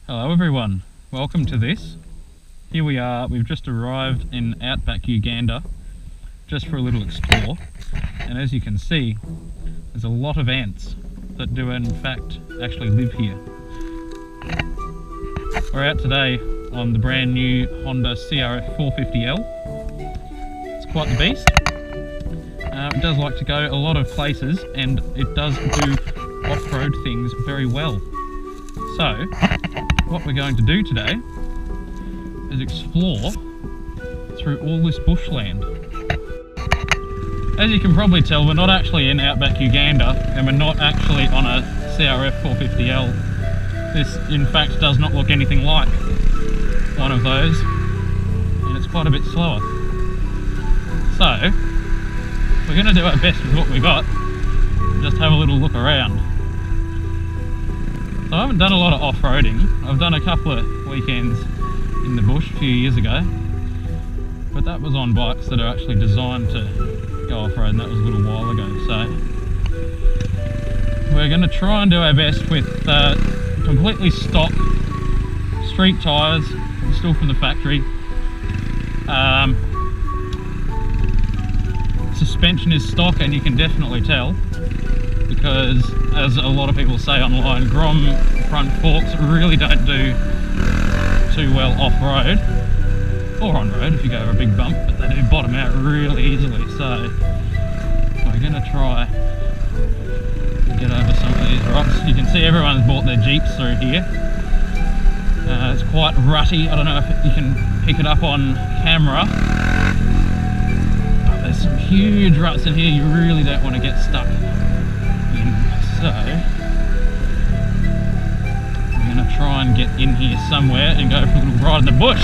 Hello everyone, welcome to this. Here we are, we've just arrived in outback Uganda just for a little explore, and as you can see there's a lot of ants that do in fact actually live here. We're out today on the brand new Honda CRF 450L. It's quite the beast. It does like to go a lot of places and it does do off-road things very well. So what we're going to do today is explore through all this bushland. As you can probably tell, we're not actually in outback Uganda and we're not actually on a CRF 450L. This in fact does not look anything like one of those, and it's quite a bit slower. So we're going to do our best with what we got and just have a little look around. So I haven't done a lot of off-roading. I've done a couple of weekends in the bush a few years ago, but that was on bikes that are actually designed to go off-road, and that was a little while ago. So we're going to try and do our best with completely stock street tyres, still from the factory. Suspension is stock, and you can definitely tell, because as a lot of people say online, Grom front forks really don't do too well off-road, or on-road if you go over a big bump, but they do bottom out really easily. So we're going to try and get over some of these rocks. You can see everyone's bought their Jeeps through here. It's quite rutty. I don't know if you can pick it up on camera. But there's some huge ruts in here you really don't want to get stuck in. So we're going to try and get in here somewhere and go for a little ride in the bush.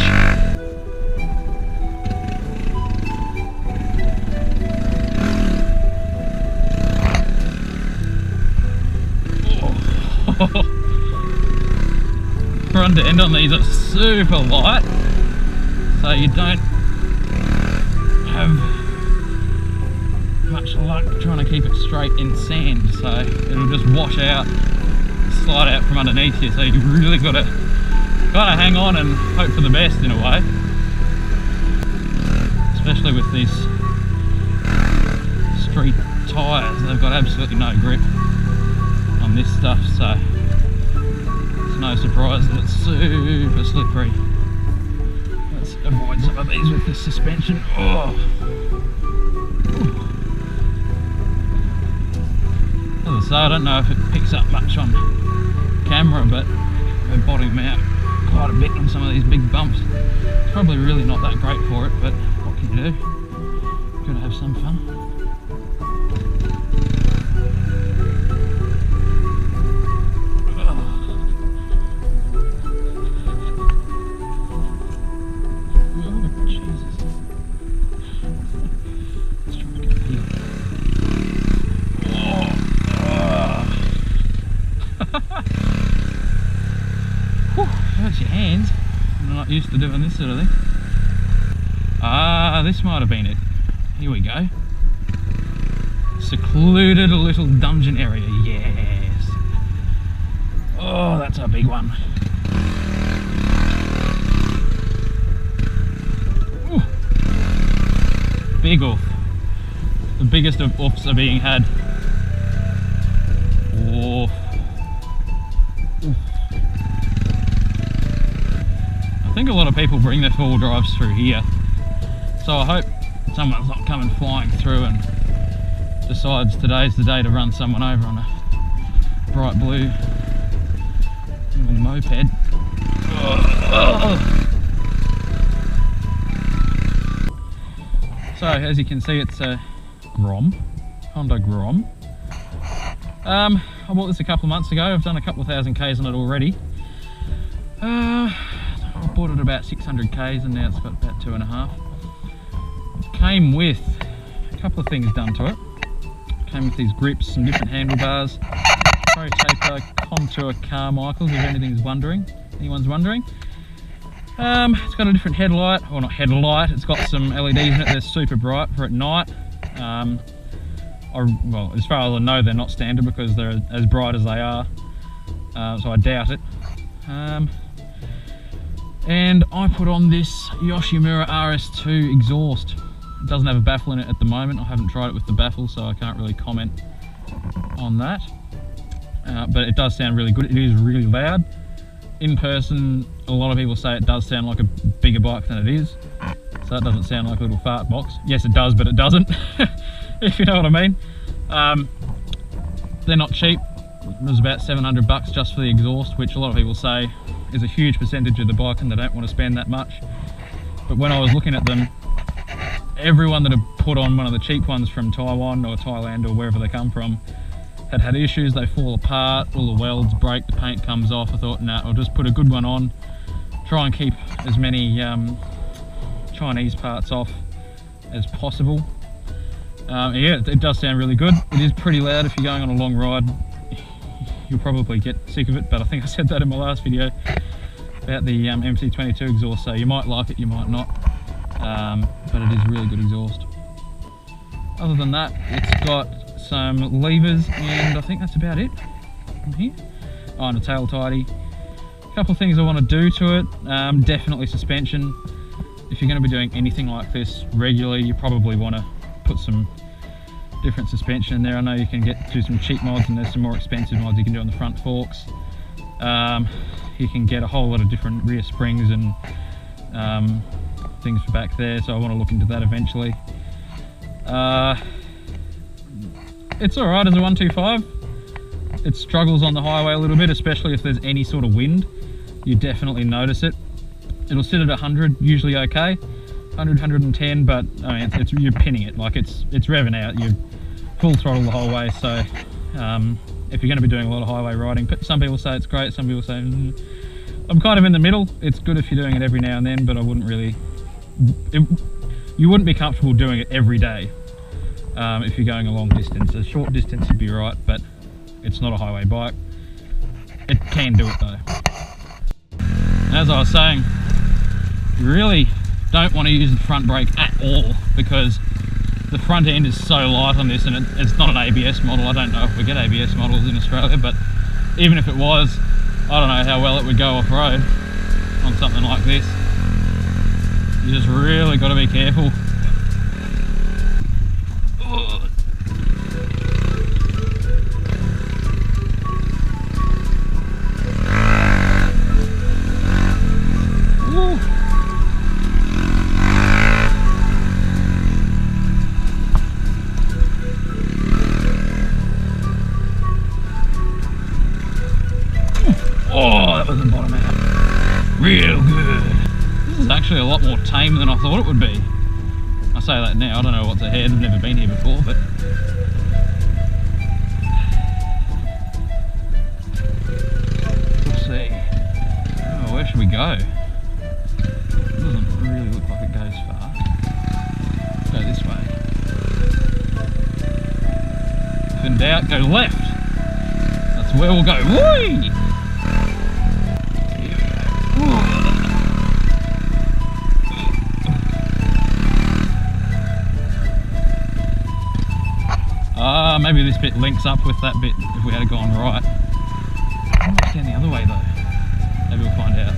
Oh. Front end on these are super light, so you don't have much luck trying to keep it straight in sand, so it'll just wash out, slide out from underneath you. So you really got to hang on and hope for the best in a way, especially with these street tyres. They've got absolutely no grip on this stuff, so it's no surprise that it's super slippery. Let's avoid some of these with the suspension. Oh. As I say, I don't know if it picks up much on camera, but we're bottoming out quite a bit on some of these big bumps. It's probably really not that great for it, but what can you do? Gotta have some fun. Your hands. I'm not used to doing this sort of thing. Ah, this might have been it. Here we go. Secluded little dungeon area. Yes. Oh, that's a big one. Ooh. Big oof. The biggest of oofs are being had. Oh. I think a lot of people bring their four-wheel drives through here, so I hope someone's not coming flying through and decides today's the day to run someone over on a bright blue little moped. So as you can see, it's a Grom, Honda Grom. I bought this a couple of months ago. I've done a couple of thousand Ks on it already. I bought it about 600 Ks and now it's got about 2.5. Came with a couple of things done to it. Came with these grips, some different handlebars, pro taper, contour Carmichaels, if anyone's wondering. It's got a different headlight, or not headlight, it's got some LEDs in it. They're super bright for at night. Well, as far as I know, they're not standard because they're as bright as they are, so I doubt it. And I put on this Yoshimura RS2 exhaust. It doesn't have a baffle in it at the moment. I haven't tried it with the baffle, so I can't really comment on that. But it does sound really good. It is really loud. In person, a lot of people say it does sound like a bigger bike than it is. So it doesn't sound like a little fart box. Yes, it does, but it doesn't, if you know what I mean. They're not cheap. It was about 700 bucks just for the exhaust, which a lot of people say is a huge percentage of the bike and they don't want to spend that much. But when I was looking at them, everyone that had put on one of the cheap ones from Taiwan or Thailand or wherever they come from had issues. They fall apart, all the welds break, the paint comes off. I thought, nah, I'll just put a good one on, try and keep as many Chinese parts off as possible. Yeah, it does sound really good. It is pretty loud. If you're going on a long ride, you'll probably get sick of it, but I think I said that in my last video about the MC22 exhaust, so you might like it, you might not, but it is really good exhaust. Other than that, it's got some levers, and I think that's about it from here. Oh, and a tail tidy. A couple of things I want to do to it. Definitely suspension. If you're going to be doing anything like this regularly, you probably want to put some different suspension in there. I know you can do some cheap mods, and there's some more expensive mods you can do on the front forks. You can get a whole lot of different rear springs and things for back there, so I want to look into that eventually. It's alright as a 125. It struggles on the highway a little bit, especially if there's any sort of wind. You definitely notice it. It'll sit at 100, usually okay. 100, 110, but I mean, you're pinning it, like it's revving out. You're full throttle the whole way, so if you're going to be doing a lot of highway riding, some people say it's great, some people say I'm kind of in the middle. It's good if you're doing it every now and then, but I wouldn't really, you wouldn't be comfortable doing it every day. If you're going a long distance. A short distance would be right, but it's not a highway bike. It can do it though. As I was saying, you really don't want to use the front brake at all, because the front end is so light on this, and it's not an ABS model. I don't know if we get ABS models in Australia, but even if it was, I don't know how well it would go off-road on something like this. You just really got to be careful. Oh, that was the bottom out. Real good. This is actually a lot more tame than I thought it would be. I say that now, I don't know what's ahead, I've never been here before, but... We'll see. Oh, where should we go? It doesn't really look like it goes far. Let's go this way. If in doubt, go left. That's where we'll go. Whee! Maybe this bit links up with that bit if we had gone right. I might stand the other way though. Maybe we'll find out.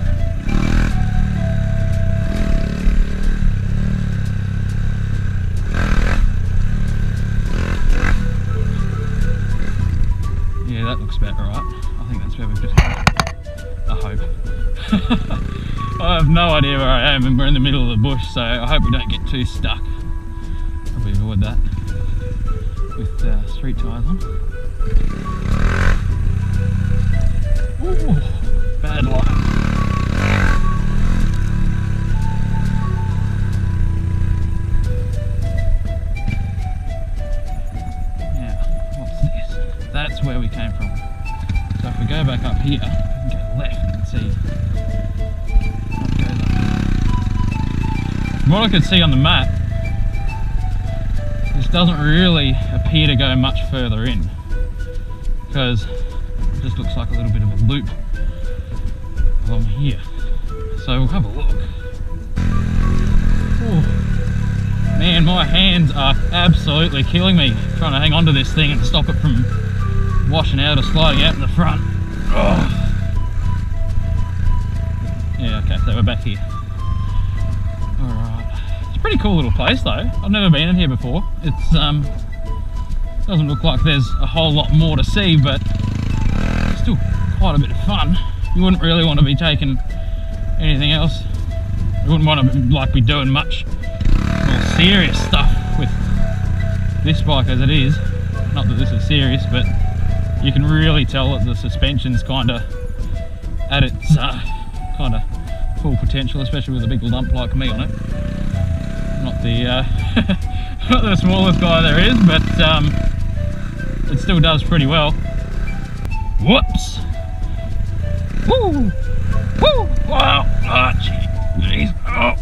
Yeah, that looks about right. I think that's where we've just gone. I hope. I have no idea where I am, and we're in the middle of the bush, so I hope we don't get too stuck. Probably avoid that with street tyres on. Ooh, bad luck. Now, what's this? That's where we came from. So if we go back up here, we can go left and see what goes up here. From what I could see on the map, this doesn't really appear to go much further in, because it just looks like a little bit of a loop along here. So we'll have a look. Ooh. Man, my hands are absolutely killing me trying to hang on to this thing and stop it from washing out or sliding out in the front. Oh. they were back here. Alright. It's a pretty cool little place though. I've never been in here before. It's doesn't look like there's a whole lot more to see, but still quite a bit of fun. You wouldn't really want to be taking anything else. You wouldn't want to like be doing much more serious stuff with this bike as it is. Not that this is serious, but you can really tell that the suspension's kind of at its kind of full potential, especially with a big lump like me on it. Not the not the smallest guy there is, but it still does pretty well. Whoops! Woo! Woo! Wow! Ah, jeez! Oh!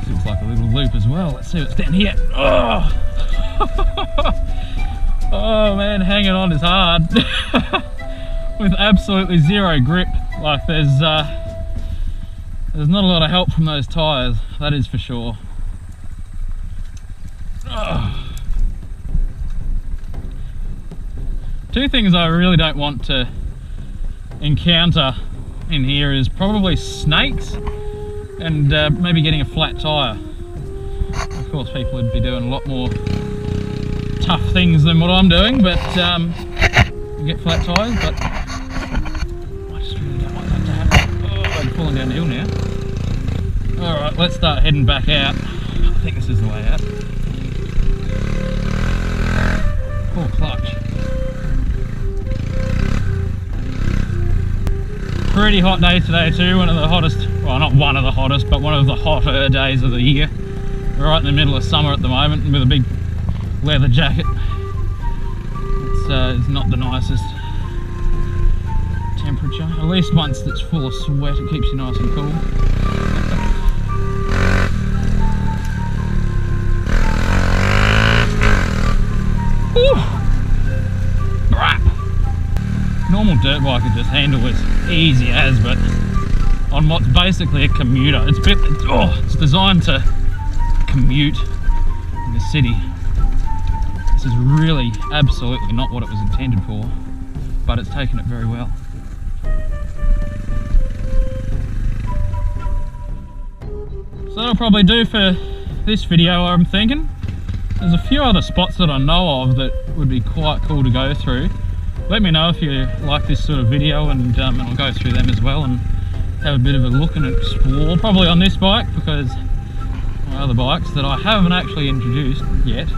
Looks like a little loop as well. Let's see what's down here. Oh! Oh man, hanging on is hard. With absolutely zero grip. Like there's not a lot of help from those tyres, that is for sure. Oh. Two things I really don't want to encounter in here is probably snakes and maybe getting a flat tyre. Of course people would be doing a lot more tough things than what I'm doing, but you get flat tyres, but I just really don't want that to happen. Oh, I'm falling down the hill now. Alright, let's start heading back out. I think this is the way out. Poor clutch. Pretty hot day today too, one of the hottest, well not one of the hottest, but one of the hotter days of the year. We're right in the middle of summer at the moment with a big leather jacket. It's not the nicest temperature. At least once it's full of sweat it keeps you nice and cool. Crap! Normal dirt bike could just handle as easy as, but on what's basically a commuter, it's designed to commute in the city. This is really absolutely not what it was intended for, but it's taken it very well. So that'll probably do for this video, I'm thinking. There's a few other spots that I know of that would be quite cool to go through. Let me know if you like this sort of video, and I'll go through them as well and have a bit of a look and explore, probably on this bike, because my other bikes that I haven't actually introduced yet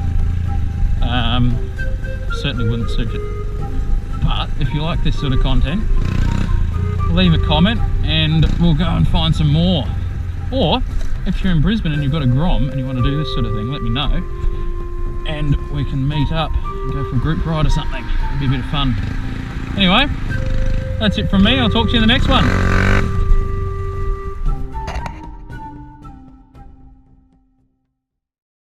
certainly wouldn't suit it. But if you like this sort of content, leave a comment and we'll go and find some more. Or if you're in Brisbane and you've got a Grom and you want to do this sort of thing, let me know and we can meet up and go for a group ride or something. It'd be a bit of fun. Anyway, that's it from me. I'll talk to you in the next one.